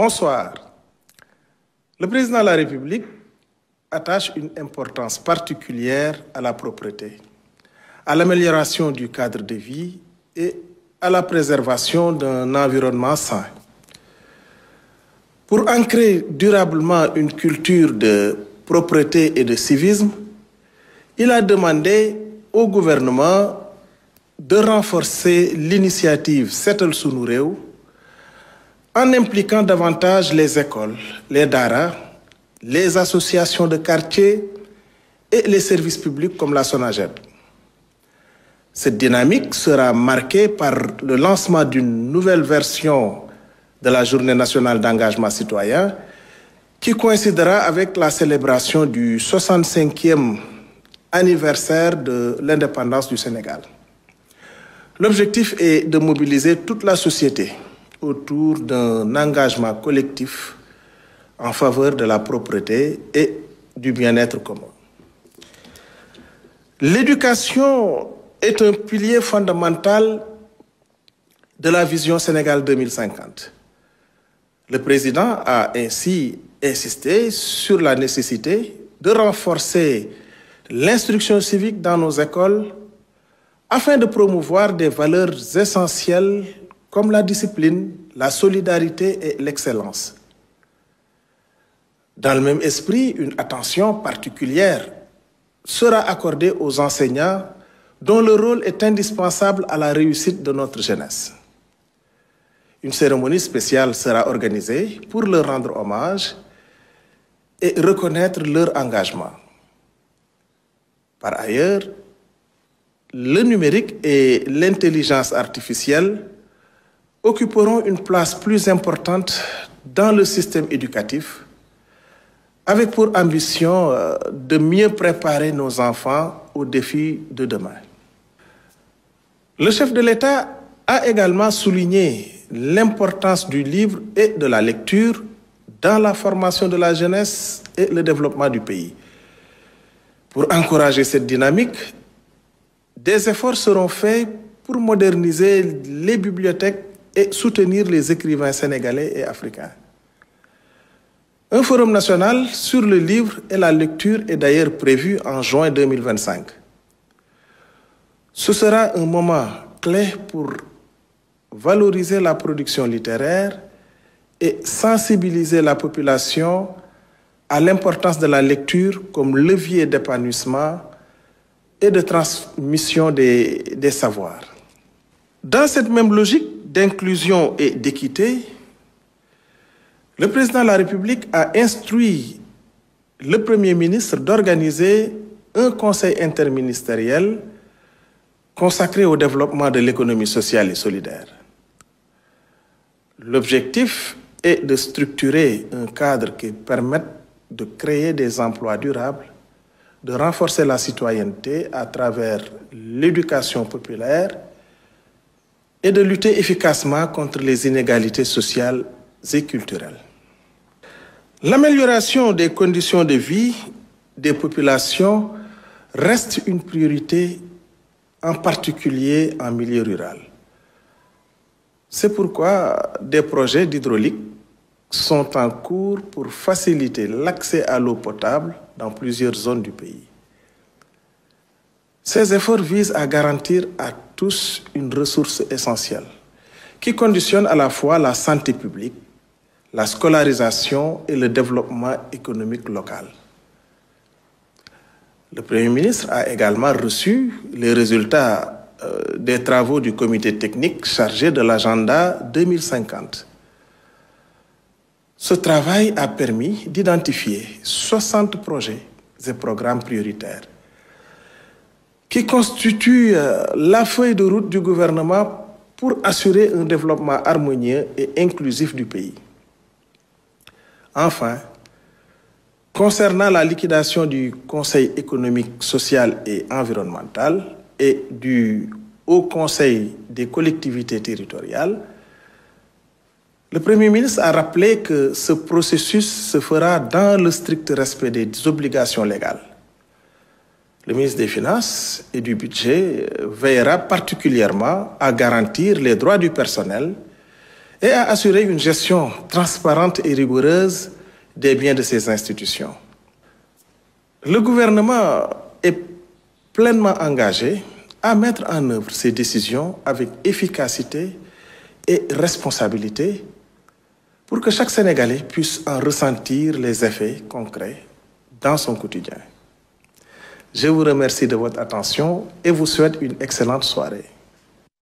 Bonsoir. Le président de la République attache une importance particulière à la propreté, à l'amélioration du cadre de vie et à la préservation d'un environnement sain. Pour ancrer durablement une culture de propreté et de civisme, il a demandé au gouvernement de renforcer l'initiative Setal Sunu Réew en impliquant davantage les écoles, les daara, les associations de quartier et les services publics comme la SONAGED. Cette dynamique sera marquée par le lancement d'une nouvelle version de la Journée nationale d'engagement citoyen qui coïncidera avec la célébration du 65e anniversaire de l'indépendance du Sénégal. L'objectif est de mobiliser toute la société autour d'un engagement collectif en faveur de la propreté et du bien-être commun. L'éducation est un pilier fondamental de la vision Sénégal 2050. Le président a ainsi insisté sur la nécessité de renforcer l'instruction civique dans nos écoles afin de promouvoir des valeurs essentielles comme la discipline, la solidarité et l'excellence. Dans le même esprit, une attention particulière sera accordée aux enseignants dont le rôle est indispensable à la réussite de notre jeunesse. Une cérémonie spéciale sera organisée pour leur rendre hommage et reconnaître leur engagement. Par ailleurs, le numérique et l'intelligence artificielle occuperont une place plus importante dans le système éducatif, avec pour ambition de mieux préparer nos enfants aux défis de demain. Le chef de l'État a également souligné l'importance du livre et de la lecture dans la formation de la jeunesse et le développement du pays. Pour encourager cette dynamique, des efforts seront faits pour moderniser les bibliothèques et soutenir les écrivains sénégalais et africains. Un forum national sur le livre et la lecture est d'ailleurs prévu en juin 2025. Ce sera un moment clé pour valoriser la production littéraire et sensibiliser la population à l'importance de la lecture comme levier d'épanouissement et de transmission des savoirs. Dans cette même logique d'inclusion et d'équité, le président de la République a instruit le Premier ministre d'organiser un conseil interministériel consacré au développement de l'économie sociale et solidaire. L'objectif est de structurer un cadre qui permette de créer des emplois durables, de renforcer la citoyenneté à travers l'éducation populaire et de lutter efficacement contre les inégalités sociales et culturelles. L'amélioration des conditions de vie des populations reste une priorité, en particulier en milieu rural. C'est pourquoi des projets d'hydraulique sont en cours pour faciliter l'accès à l'eau potable dans plusieurs zones du pays. Ces efforts visent à garantir à tous une ressource essentielle qui conditionne à la fois la santé publique, la scolarisation et le développement économique local. Le Premier ministre a également reçu les résultats des travaux du comité technique chargé de l'agenda 2050. Ce travail a permis d'identifier 60 projets et programmes prioritaires qui constituent la feuille de route du gouvernement pour assurer un développement harmonieux et inclusif du pays. Enfin, concernant la liquidation du Conseil économique, social et environnemental et du Haut Conseil des collectivités territoriales, le Premier ministre a rappelé que ce processus se fera dans le strict respect des obligations légales. Le ministre des Finances et du Budget veillera particulièrement à garantir les droits du personnel et à assurer une gestion transparente et rigoureuse des biens de ces institutions. Le gouvernement est pleinement engagé à mettre en œuvre ces décisions avec efficacité et responsabilité pour que chaque Sénégalais puisse en ressentir les effets concrets dans son quotidien. Je vous remercie de votre attention et vous souhaite une excellente soirée.